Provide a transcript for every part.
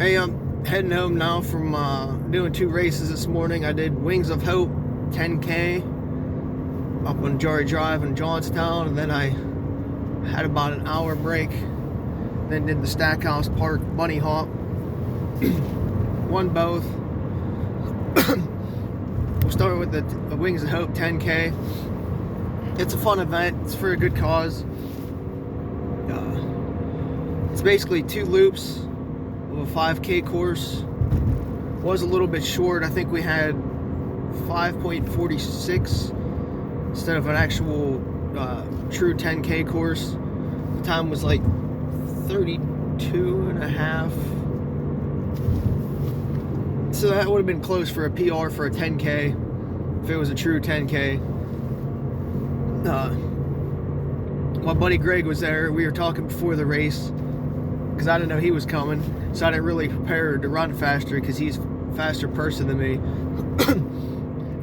Hey, I'm heading home now from doing 2 races this morning. I did Wings of Hope 10K up on Jory Drive in Johnstown, and then I had about an hour break. Then did the Stackhouse Park bunny hop. Won both. We'll start with the Wings of Hope 10K. It's a fun event. It's for a good cause. It's basically 2 loops of a 5K course. Was a little bit short. I think we had 5.46 instead of an actual true 10K course. The time was like 32 and a half. So that would have been close for a PR for a 10K if it was a true 10K. My buddy Greg was there. We were talking before the race because I didn't know he was coming, so I didn't really prepare to run faster because he's a faster person than me.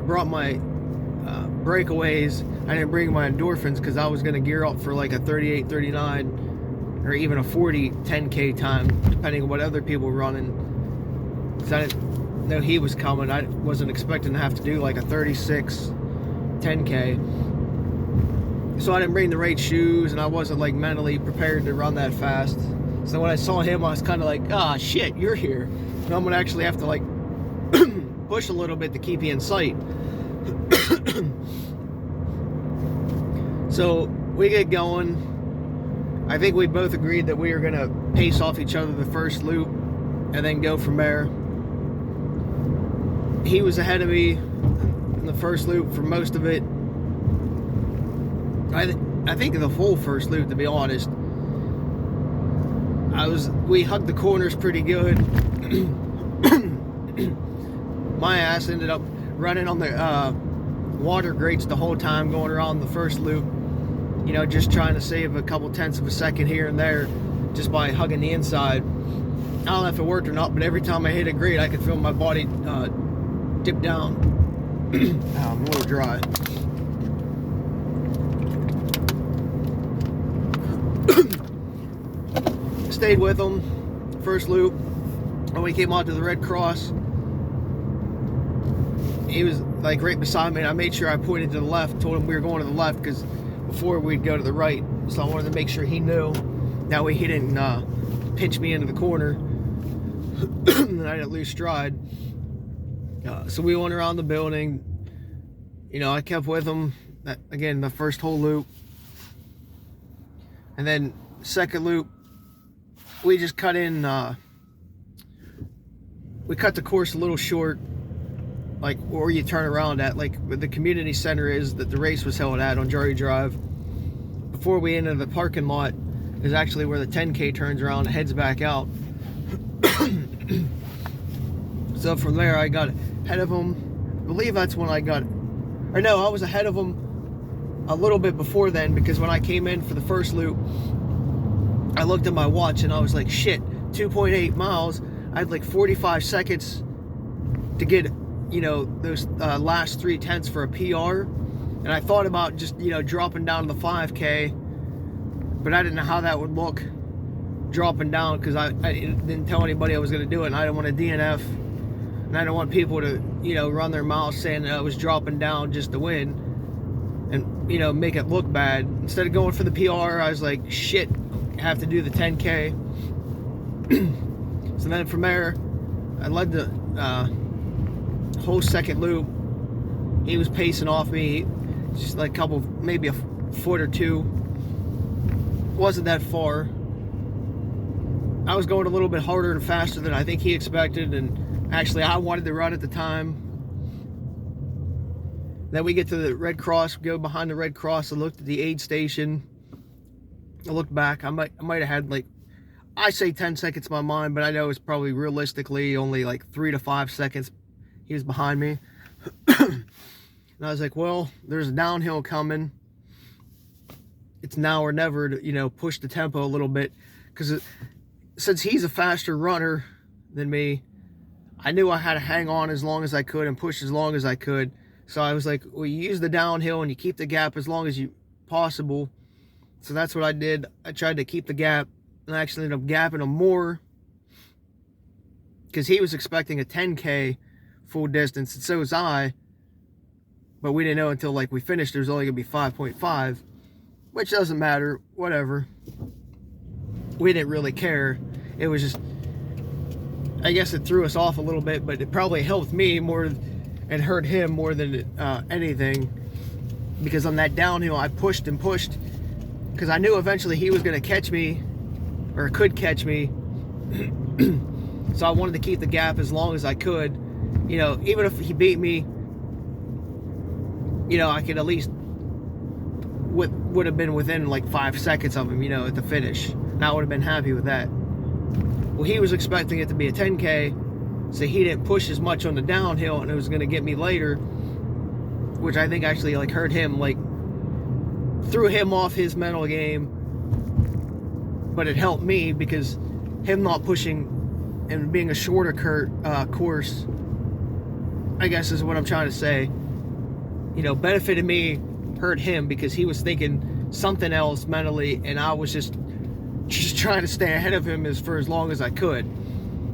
Brought my breakaways. I didn't bring my endorphins because I was going to gear up for like a 38, 39 or even a 40 10K time, depending on what other people were running, because I didn't know he was coming. I wasn't expecting to have to do like a 36 10K. So I didn't bring the right shoes, and I wasn't like mentally prepared to run that fast. So when I saw him, I was kind of like, ah, shit, you're here. So I'm gonna actually have to like push a little bit to keep you in sight. So we get going. I think we both agreed that we were gonna pace off each other the first loop and then go from there. He was ahead of me in the first loop for most of it. I think the whole first loop, to be honest. We hugged the corners pretty good. My ass ended up running on the water grates the whole time going around the first loop. You know, just trying to save a couple tenths of a second here and there just by hugging the inside. I don't know if it worked or not, but every time I hit a grate, I could feel my body dip down. I'm a little dry. Stayed with him first loop. When we came out to the Red Cross, he was like right beside me, and I made sure I pointed to the left, told him we were going to the left because before we'd go to the right, so I wanted to make sure he knew. That way he didn't pinch me into the corner and I didn't lose stride. So we went around the building. You know, I kept with him again the first whole loop, and then second loop we just cut in, we cut the course a little short, like where you turn around at, like where the community center is that the race was held at on Jory Drive. Before we entered the parking lot is actually where the 10K turns around and heads back out. So from there I got ahead of him. I believe that's when I got, or no, I was ahead of him a little bit before then, because when I came in for the first loop, I looked at my watch and I was like, shit, 2.8 miles. I had like 45 seconds to get, you know, those last 3 tenths for a PR. And I thought about just, you know, dropping down to the 5K, but I didn't know how that would look dropping down, because I didn't tell anybody I was going to do it, and I didn't want to DNF, and I didn't want people to, you know, run their mouths saying that I was dropping down just to win and, you know, make it look bad. Instead of going for the PR, I was like, shit, have to do the 10K. So then from there I led the whole second loop. He was pacing off me just like a couple, maybe a foot or two. Wasn't that far. I was going a little bit harder and faster than I think he expected, and actually I wanted to run at the time. Then we get to the Red Cross, go behind the Red Cross and looked at the aid station. I looked back, I might have had like, I say 10 seconds in my mind, but I know it's probably realistically only like 3 to 5 seconds he was behind me. And I was like, well, there's a downhill coming. It's now or never to, you know, push the tempo a little bit, because since he's a faster runner than me, I knew I had to hang on as long as I could and push as long as I could. So I was like, well, you use the downhill and you keep the gap as long as you possible. So that's what I did. I tried to keep the gap, and I actually ended up gapping him more. because he was expecting a 10K full distance, and so was I. But we didn't know until like we finished there's only gonna be 5.5, which doesn't matter, whatever. We didn't really care. It was just, I guess it threw us off a little bit, but it probably helped me more and hurt him more than anything, because on that downhill I pushed and pushed because I knew eventually he was going to catch me, or could catch me. So I wanted to keep the gap as long as I could. You know, even if he beat me, you know, I could at least would have been within like 5 seconds of him, you know, at the finish. And I would have been happy with that. Well, he was expecting it to be a 10K, so he didn't push as much on the downhill, and it was going to get me later, which I think actually like hurt him, like threw him off his mental game. But it helped me because him not pushing and being a shorter course, I guess is what I'm trying to say, you know, benefited me, hurt him, because he was thinking something else mentally, and I was just trying to stay ahead of him for as long as I could.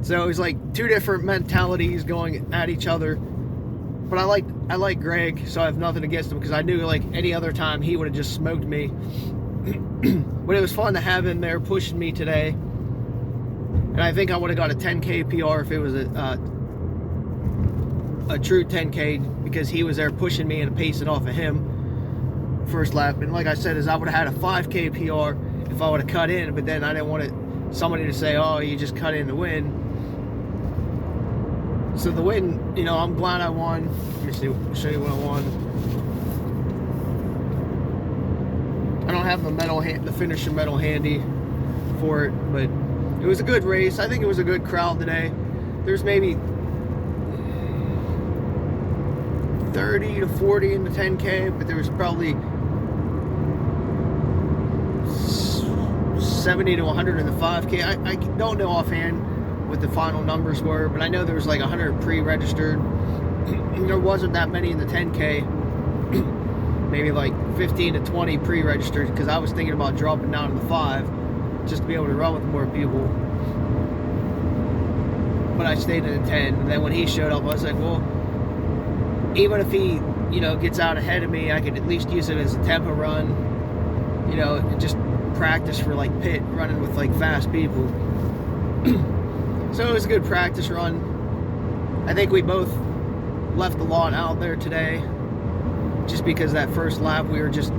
So it was like two different mentalities going at each other. But I like Greg, so I have nothing against him, because I knew like any other time he would have just smoked me. But it was fun to have him there pushing me today. And I think I would have got a 10K PR if it was a true 10K, because he was there pushing me and pacing off of him first lap. And like I said, is I would have had a 5K PR if I would have cut in, but then I didn't want somebody to say, oh, you just cut in to win. So the win, you know, I'm glad I won. Let me show you what I won. I don't have the finisher medal handy for it, but it was a good race. I think it was a good crowd today. There's maybe 30 to 40 in the 10K, but there was probably 70 to 100 in the 5K. I don't know offhand what the final numbers were, but I know there was like 100 pre-registered. There wasn't that many in the 10K. Maybe like 15 to 20 pre-registered, because I was thinking about dropping down to the 5 just to be able to run with more people. But I stayed in the 10, and then when he showed up, I was like, well, even if he, you know, gets out ahead of me, I could at least use it as a tempo run, you know, and just practice for like pit running with like fast people. So it was a good practice run. I think we both left a lot out there today, just because that first lap we were just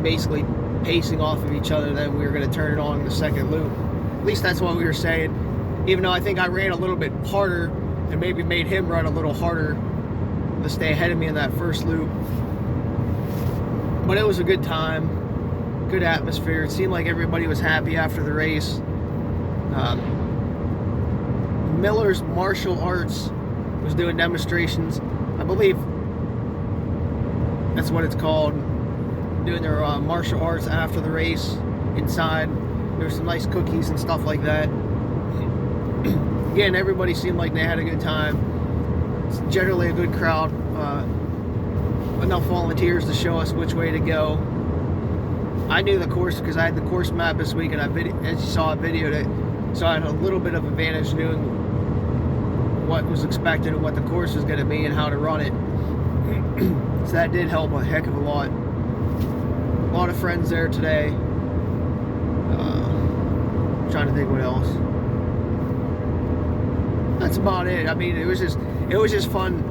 basically pacing off of each other, then we were going to turn it on in the second loop. At least that's what we were saying, even though I think I ran a little bit harder and maybe made him run a little harder to stay ahead of me in that first loop. But it was a good time, good atmosphere. It seemed like everybody was happy after the race. Miller's Martial Arts was doing demonstrations. I believe that's what it's called, doing their martial arts after the race inside. There were some nice cookies and stuff like that. Again, everybody seemed like they had a good time. It's generally a good crowd. Enough volunteers to show us which way to go. I knew the course because I had the course map this week, and as you saw, I videoed it, so I had a little bit of advantage knowing what was expected and what the course was going to be and how to run it. So that did help a heck of a lot. A lot of friends there today. Trying to think what else. That's about it. I mean, it was just fun.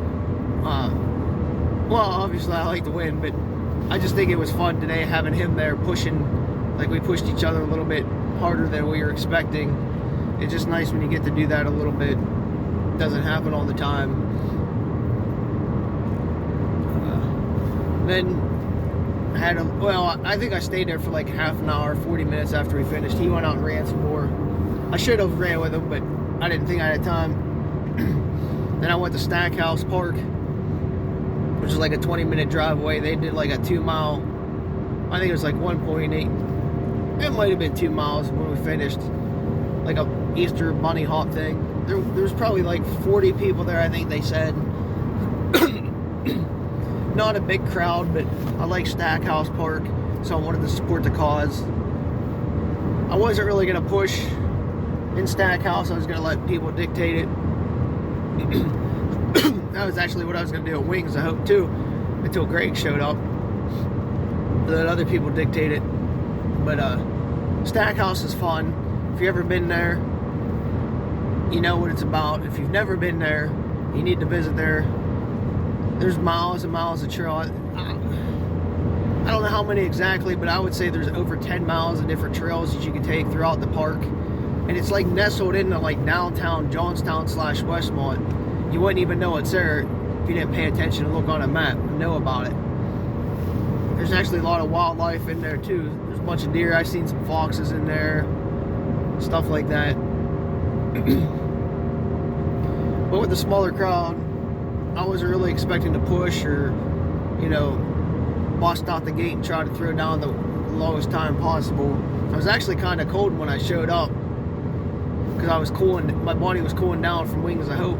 Well, obviously I like to win, but I just think it was fun today having him there pushing, like we pushed each other a little bit harder than we were expecting. It's just nice when you get to do that a little bit. It doesn't happen all the time. Then I think I stayed there for like half an hour, 40 minutes after we finished. He went out and ran some more. I should have ran with him, but I didn't think I had time. Then I went to Stackhouse Park, which is like a 20-minute drive away. They did like a 2-mile, I think it was like 1.8. It might have been 2 miles when we finished, like a Easter bunny hop thing. There was probably like 40 people there, I think they said. Not a big crowd, but I like Stackhouse Park, so I wanted to support the cause. I wasn't really going to push in Stackhouse. I was going to let people dictate it. That was actually what I was going to do at Wings, I hope, too, until Greg showed up. Let other people dictate it. But Stackhouse is fun. If you've ever been there, you know what it's about. If you've never been there, you need to visit there. There's miles and miles of trail. I don't know how many exactly, but I would say there's over 10 miles of different trails that you can take throughout the park. And it's like nestled into like downtown Johnstown / Westmont. You wouldn't even know it's there if you didn't pay attention and look on a map and know about it. There's actually a lot of wildlife in there too. There's a bunch of deer. I've seen some foxes in there, stuff like that. But with the smaller crowd, I wasn't really expecting to push or, you know, bust out the gate and try to throw down the lowest time possible. I was actually kind of cold when I showed up because I was cooling. My body was cooling down from Wings of Hope,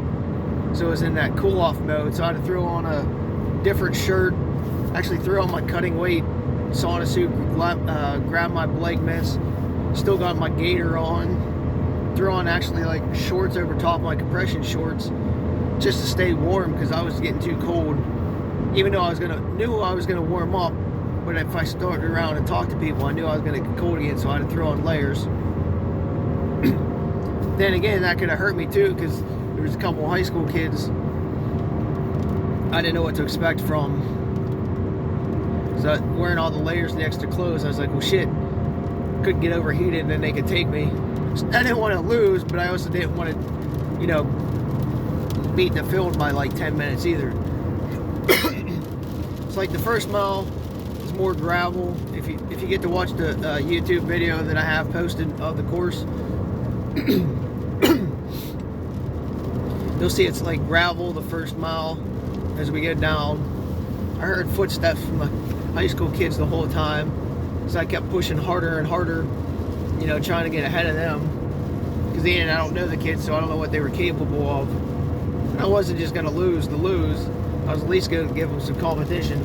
so it was in that cool off mode. So I had to throw on a different shirt. Actually threw on my cutting weight sauna suit, grabbed my Blake mitts, still got my gator on, threw on actually like shorts over top of my compression shorts just to stay warm because I was getting too cold. Even though I knew I was gonna warm up, but if I started around and talked to people, I knew I was gonna get cold again, so I had to throw on layers. Then again, that could have hurt me too because there was a couple of high school kids I didn't know what to expect from. So wearing all the layers and the extra clothes, I was like, well shit, couldn't get overheated and then they could take me. So I didn't want to lose, but I also didn't want to, you know, beat the field by like 10 minutes either. It's like the first mile is more gravel. If you get to watch the YouTube video that I have posted of the course, you'll see it's like gravel the first mile as we get down. I heard footsteps from the high school kids the whole time, so I kept pushing harder and harder, you know, trying to get ahead of them. Because I don't know the kids, so I don't know what they were capable of. I wasn't just going to lose to lose. I was at least going to give them some competition.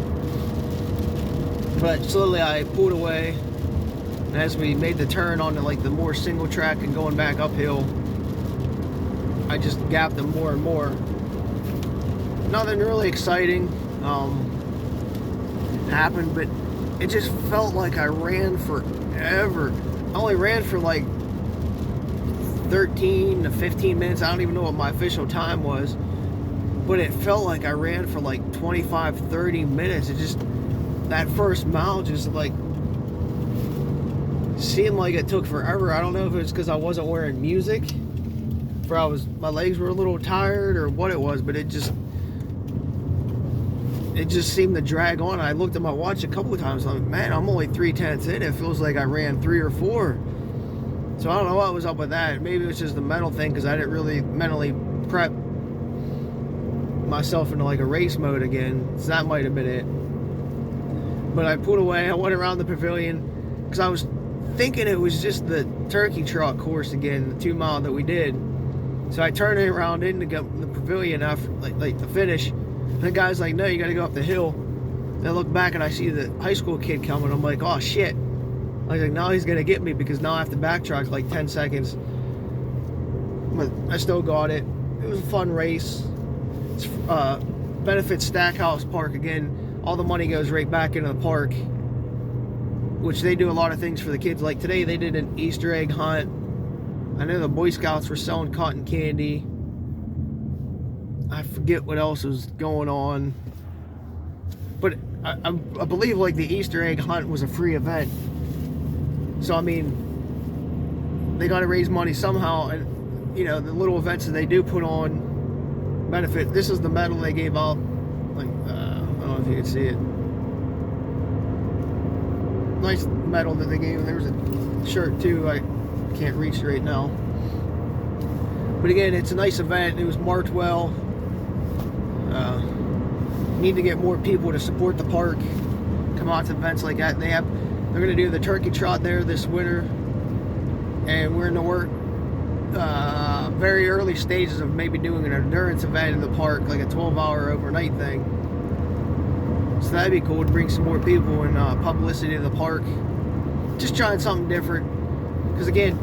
But slowly I pulled away, and as we made the turn onto like the more single track and going back uphill, I just gapped them more and more. Nothing really exciting happened, but it just felt like I ran forever. I only ran for like 13 to 15 minutes. I don't even know what my official time was, but it felt like I ran for like 25-30 minutes. It just, that first mile just like seemed like it took forever. I don't know if it was because I wasn't wearing music, or my legs were a little tired, or what it was, but it just seemed to drag on. I looked at my watch a couple of times. I'm like, man, I'm only 3/10 in. It feels like I ran 3 or 4. So I don't know what was up with that. Maybe it was just the mental thing because I didn't really mentally prep myself into like a race mode again. So that might have been it. But I pulled away. I went around the pavilion because I was thinking it was just the turkey trot course again, the 2 mile that we did. So I turned it around into the pavilion after like the finish. And the guy's like, no, you got to go up the hill. And I look back and I see the high school kid coming. I'm like, oh shit. I was like, now he's going to get me because now I have to backtrack like 10 seconds. But I still got it. It was a fun race. It's benefits Stackhouse Park again. All the money goes right back into the park, which they do a lot of things for the kids. Like today they did an Easter egg hunt. I know the Boy Scouts were selling cotton candy. I forget what else was going on. But I believe like the Easter egg hunt was a free event. So I mean, they got to raise money somehow, and you know the little events that they do put on benefit. This is the medal they gave out. Like I don't know if you can see it. Nice medal that they gave. There was a shirt too. I can't reach right now. But again, it's a nice event. It was marked well. Need to get more people to support the park. Come out to events like that. They're going to do the turkey trot there this winter, and we're in the very early stages of maybe doing an endurance event in the park, like a 12-hour overnight thing. So that'd be cool to bring some more people and publicity to the park. Just trying something different, because again,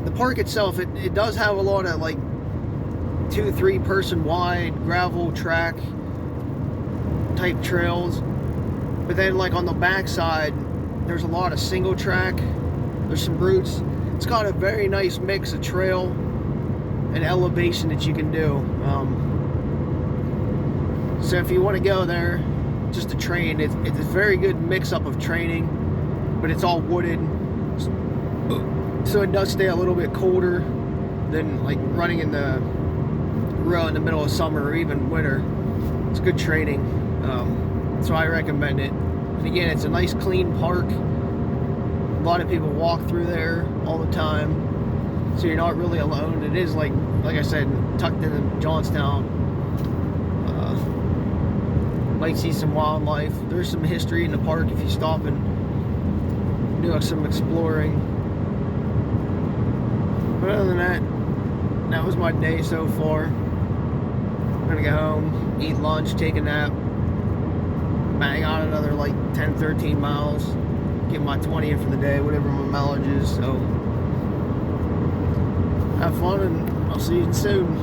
the park itself, it does have a lot of like 2-3 person wide gravel track type trails, but then like on the backside there's a lot of single track. There's some routes. It's got a very nice mix of trail and elevation that you can do. So if you want to go there just to train, it's a very good mix up of training, but it's all wooded, so it does stay a little bit colder than like running in the row in the middle of summer or even winter. It's good training, so I recommend it. And again, it's a nice clean park. A lot of people walk through there all the time, so you're not really alone. It is like I said, tucked into Johnstown. Might see some wildlife. There's some history in the park if you stop and do some exploring. But other than that, that was my day so far. I'm gonna go home, eat lunch, take a nap, bang out another like 10-13 miles, get my 20th for the day, whatever my mileage is. So have fun, and I'll see you soon.